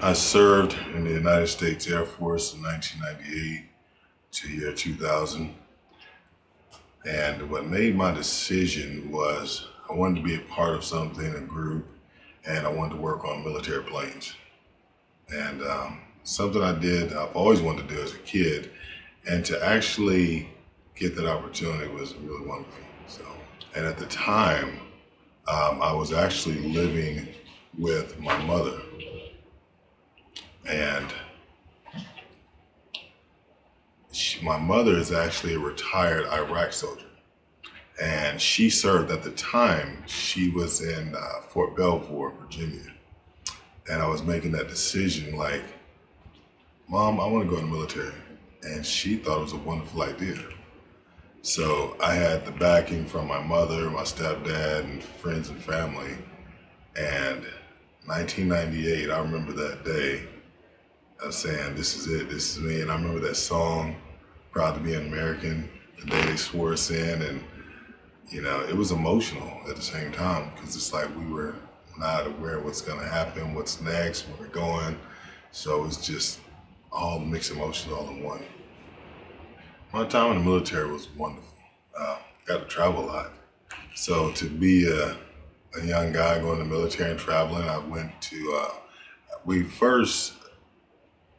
I served in the United States Air Force in 1998 to year 2000. And what made my decision was I wanted to be a part of something, a group, and I wanted to work on military planes. And something I've always wanted to do as a kid, and to actually get that opportunity was really wonderful. So, and at the time, I was actually living with my mother, and my mother is actually a retired Iraq soldier, and she served at the time. She was in Fort Belvoir, Virginia, and I was making that decision like, Mom, I want to go in the military, and she thought it was a wonderful idea. So I had the backing from my mother, my stepdad, and friends and family. And 1998, I remember that day of saying, this is it, this is me. And I remember that song, Proud to be an American, the day they swore us in. And, it was emotional at the same time because it's like we were not aware of what's going to happen, what's next, where we're going. So it's just all mixed emotions all in one. My time in the military was wonderful. Got to travel a lot. So to be a young guy going to the military and traveling, I went to, we first,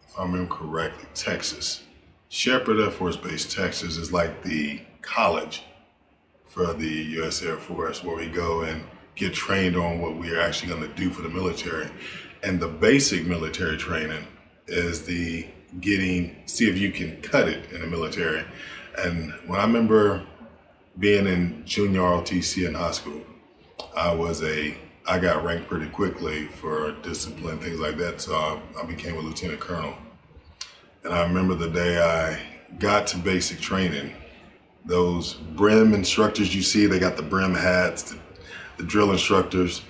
if I remember correctly, Texas. Shepherd Air Force Base, Texas is like the college for the U.S. Air Force, where we go and get trained on what we are actually going to do for the military. And the basic military training is see if you can cut it in the military. And when I remember being in junior ROTC in high school, I got ranked pretty quickly for discipline, things like that. So I became a lieutenant colonel. And I remember the day I got to basic training, those brim instructors you see, they got the brim hats, the drill instructors,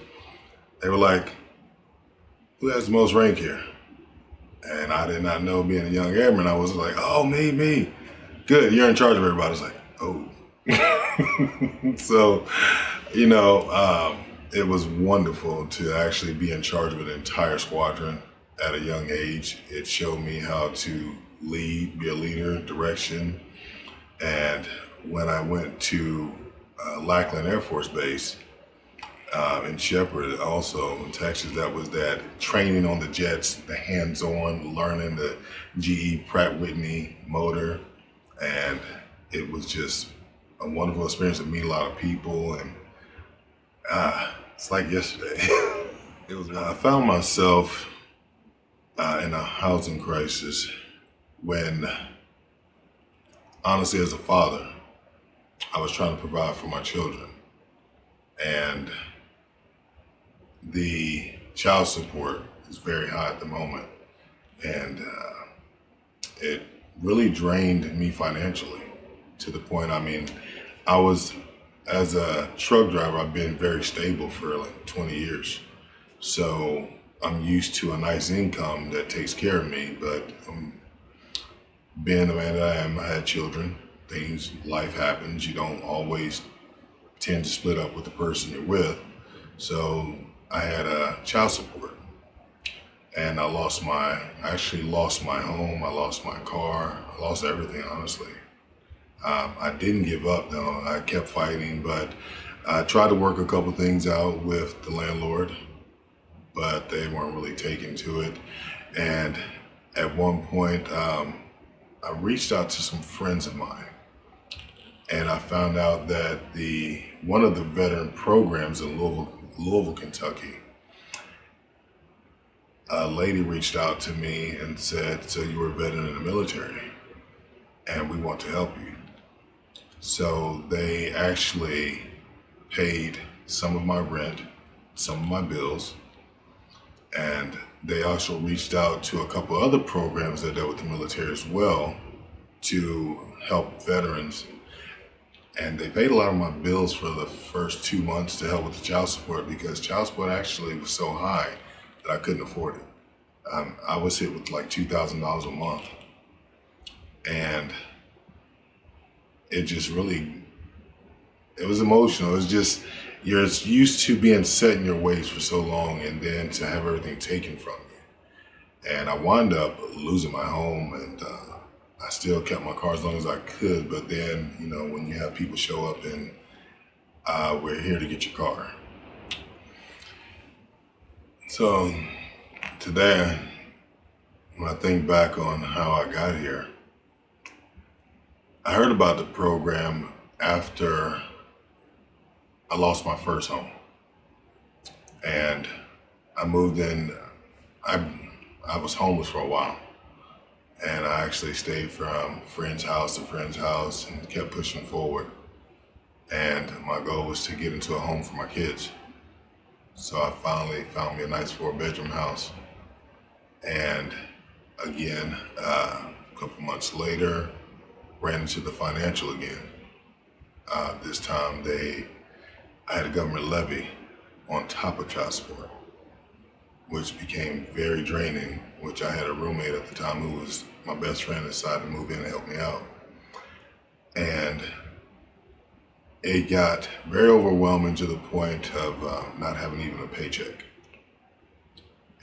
they were like, who has the most rank here? And I did not know, being a young airman, I was like, oh, me. Good, you're in charge of everybody. I was like, oh. So, it was wonderful to actually be in charge of an entire squadron at a young age. It showed me how to lead, be a leader, direction. And when I went to Lackland Air Force Base in Shepherd, also in Texas, that was that training on the jets, the hands-on, learning the GE Pratt Whitney motor. And it was just a wonderful experience to meet a lot of people. And it's like yesterday. I found myself in a housing crisis when, honestly, as a father, I was trying to provide for my children. And the child support is very high at the moment. And it really drained me financially to the point, as a truck driver, I've been very stable for like 20 years. So I'm used to a nice income that takes care of me, but being the man that I am, I had children, life happens. You don't always tend to split up with the person you're with. So I had child support, and I actually lost my home, I lost my car, I lost everything, honestly. I didn't give up though, I kept fighting, but I tried to work a couple things out with the landlord, but they weren't really taking to it. And at one point, I reached out to some friends of mine, and I found out that one of the veteran programs in Louisville, Kentucky, a lady reached out to me and said, so you were a veteran in the military, and we want to help you. So they actually paid some of my rent, some of my bills, and they also reached out to a couple other programs that dealt with the military as well to help veterans. And they paid a lot of my bills for the first 2 months to help with the child support, because child support actually was so high that I couldn't afford it. I was hit with like $2,000 a month. And it just really, it was emotional. It's just, you're used to being set in your ways for so long, and then to have everything taken from you. And I wound up losing my home, and I still kept my car as long as I could. But then, when you have people show up and we're here to get your car. So today, when I think back on how I got here, I heard about the program after I lost my first home. And I moved in, I was homeless for a while. And I actually stayed from friend's house to friend's house and kept pushing forward. And my goal was to get into a home for my kids. So I finally found me a nice 4-bedroom house. And again, a couple months later, ran into the financial again. This time I had a government levy on top of child support, which became very draining, which I had a roommate at the time who was my best friend, decided to move in and help me out. And it got very overwhelming to the point of not having even a paycheck.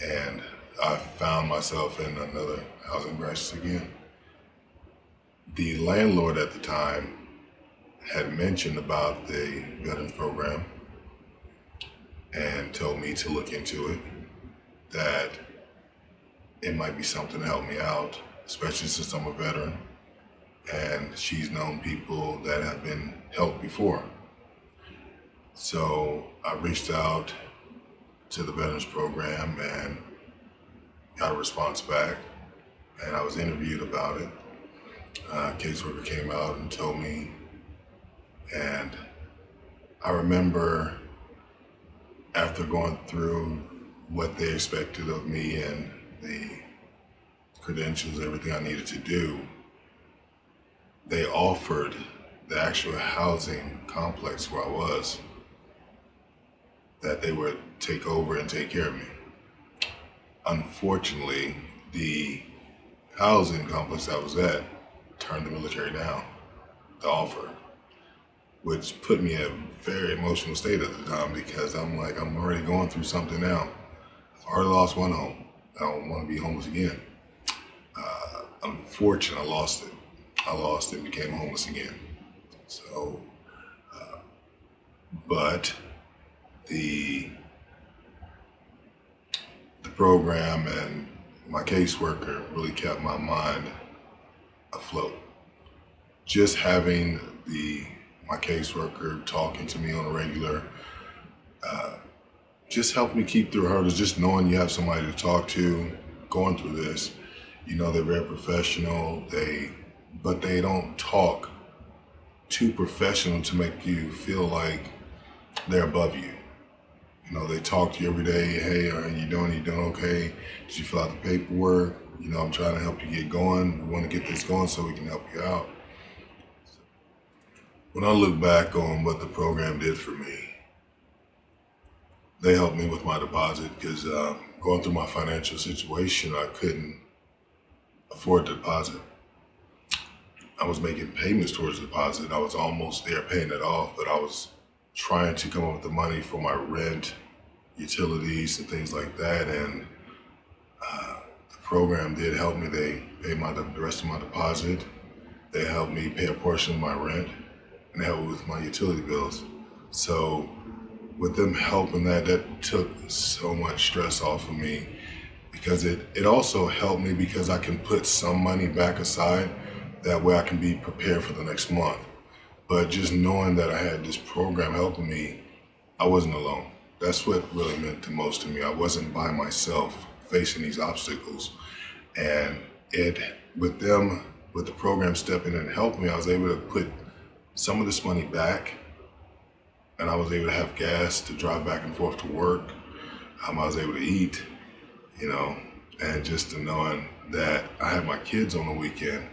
And I found myself in another housing crisis again. The landlord at the time had mentioned about the veterans program and told me to look into it, that it might be something to help me out, especially since I'm a veteran and she's known people that have been helped before. So I reached out to the veterans program and got a response back, and I was interviewed about it. A caseworker came out and told me, and I remember after going through what they expected of me and the credentials, everything I needed to do, they offered the actual housing complex where I was, that they would take over and take care of me. Unfortunately, the housing complex I was at turned the military down, the offer, which put me in a very emotional state at the time, because I'm like, I'm already going through something now. I've already lost one home. I don't want to be homeless again. Unfortunately, I lost it. I lost it and became homeless again. So, but the program and my caseworker really kept my mind afloat. Just having my caseworker talking to me on a regular, just helped me keep through hurdles. Just knowing you have somebody to talk to going through this. They're very professional. But they don't talk too professional to make you feel like they're above you. They talk to you every day. Hey, how you doing? You doing okay? Did you fill out the paperwork? I'm trying to help you get going. We want to get this going so we can help you out. When I look back on what the program did for me, they helped me with my deposit, because going through my financial situation, I couldn't afford the deposit. I was making payments towards the deposit. I was almost there paying it off, but I was trying to come up with the money for my rent, utilities, and things like that. And the program did help me. They paid the rest of my deposit. They helped me pay a portion of my rent, and they helped me with my utility bills. So with them helping that took so much stress off of me, because it also helped me because I can put some money back aside. That way I can be prepared for the next month. But just knowing that I had this program helping me, I wasn't alone. That's what really meant the most to me. I wasn't by myself facing these obstacles. And with the program stepping in and helping me, I was able to put some of this money back, and I was able to have gas to drive back and forth to work. I was able to eat, and just to knowing that I had my kids on the weekend.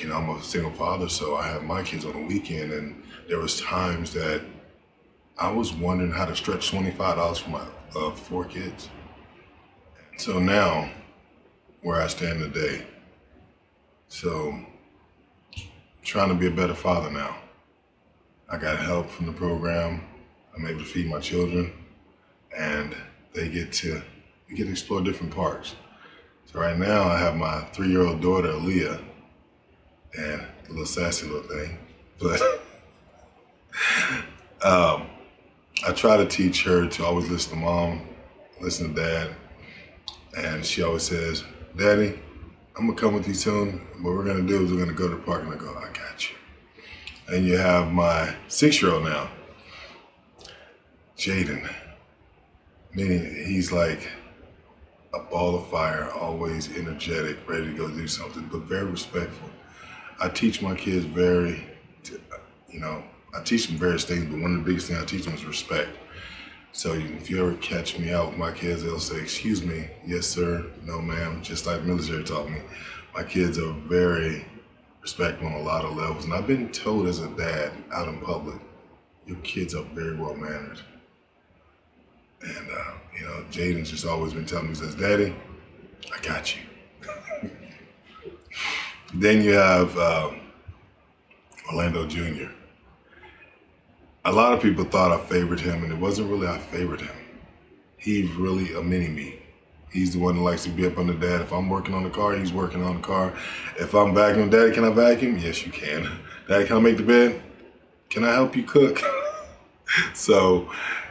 I'm a single father, so I have my kids on the weekend, and there was times that I was wondering how to stretch $25 for my 4 kids. So now, where I stand today, so trying to be a better father now. I got help from the program. I'm able to feed my children, and they get to explore different parks. So right now I have my 3-year-old daughter, Aaliyah, and a little sassy little thing. But I try to teach her to always listen to mom, listen to dad. And she always says, Daddy, I'm gonna come with you soon. What we're gonna do is we're gonna go to the park. And I go, I got you. And you have my 6-year-old now, Jaden, meaning he's like a ball of fire, always energetic, ready to go do something, but very respectful. I teach my kids I teach them various things, but one of the biggest things I teach them is respect. So if you ever catch me out with my kids, they'll say, excuse me, yes sir, no ma'am, just like the military taught me. My kids are very respectful on a lot of levels. And I've been told as a dad out in public, your kids are very well mannered. And Jaden's just always been telling me, he says, Daddy, I got you. Then you have Orlando Jr. A lot of people thought I favored him, and it wasn't really I favored him. He's really a mini-me. He's the one that likes to be up under dad. If I'm working on the car, he's working on the car. If I'm vacuuming, Daddy, can I vacuum? Yes, you can. Daddy, can I make the bed? Can I help you cook? So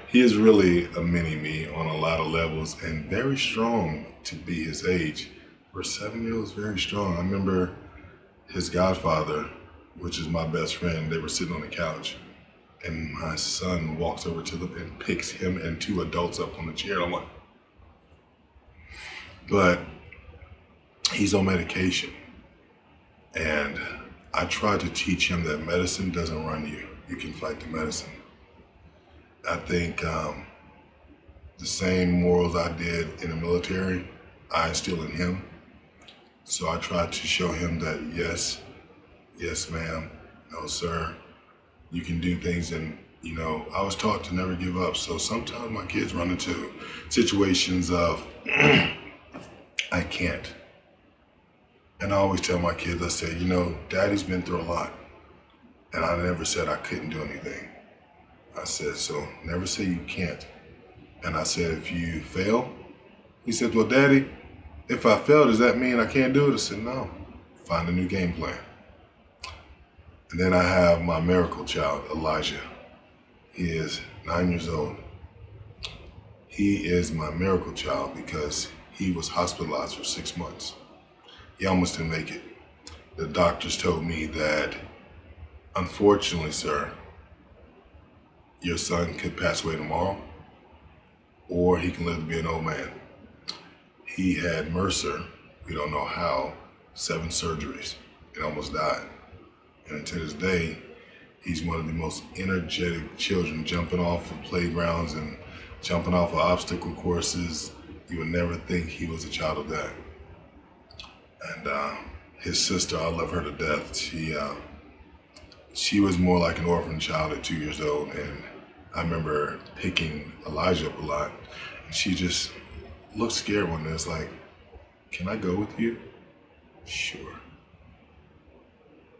he is really a mini-me on a lot of levels and very strong to be his age. For a 7-year-old, is very strong. I remember his godfather, which is my best friend, they were sitting on the couch. And my son walks over to them and picks him and 2 adults up on the chair. I'm like, but he's on medication. And I try to teach him that medicine doesn't run you. You can fight the medicine. I think the same morals I did in the military, I instill in him. So I try to show him that yes ma'am, no sir, you can do things. And I was taught to never give up. So sometimes my kids run into situations of I can't. And I always tell my kids, I say, Daddy's been through a lot. And I never said I couldn't do anything. I said, so never say you can't. And I said, if you fail, he said, well, Daddy, if I fail, does that mean I can't do it? I said, no, find a new game plan. And then I have my miracle child, Elijah. He is 9 years old. He is my miracle child because he was hospitalized for 6 months. He almost didn't make it. The doctors told me that, unfortunately, sir, your son could pass away tomorrow, or he can live to be an old man. He had MRSA, we don't know how, 7 surgeries, and almost died. And to this day, he's one of the most energetic children, jumping off of playgrounds and jumping off of obstacle courses. You would never think he was a child of that. And his sister, I love her to death. She was more like an orphan child at 2 years old, and I remember picking Elijah up a lot. And she just looked scared one day. It's like, can I go with you? Sure.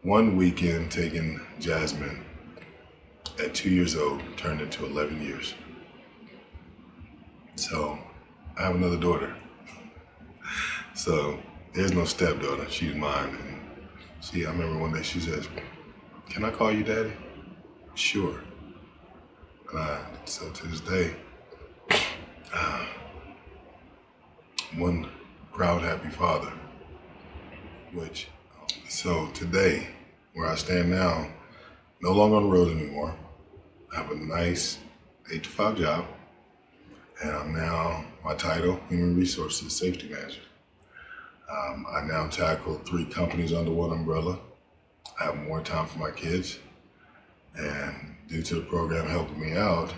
One weekend taking Jasmine at 2 years old turned into 11 years. So I have another daughter. So there's no stepdaughter, she's mine. And I remember one day she says, can I call you Daddy? Sure. And so to this day, one proud, happy father, so today, where I stand now, no longer on the road anymore. I have a nice 8-to-5 job, and I'm now, my title, Human Resources Safety Manager. I now tackle 3 companies under one umbrella. I have more time for my kids, and due to the program helping me out,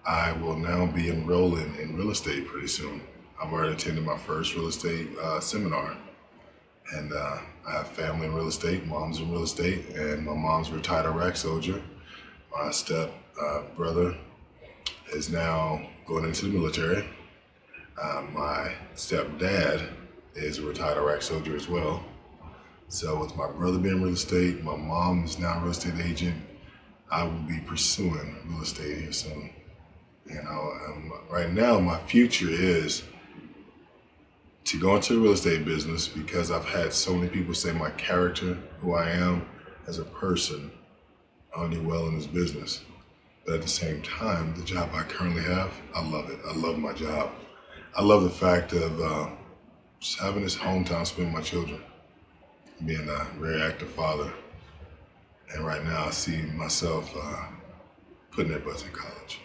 I will now be enrolling in real estate pretty soon. I've already attended my first real estate seminar. And I have family in real estate, mom's in real estate, and my mom's a retired Iraq soldier. My step brother is now going into the military. My stepdad is a retired Iraq soldier as well. So with my brother being in real estate, my mom is now a real estate agent, I will be pursuing real estate here soon. Right now my future is to go into the real estate business because I've had so many people say my character, who I am as a person, I'll do well in this business. But at the same time, the job I currently have, I love it. I love my job. I love the fact of just having this hometown spent with my children, being a very active father. And right now I see myself putting their butts in college.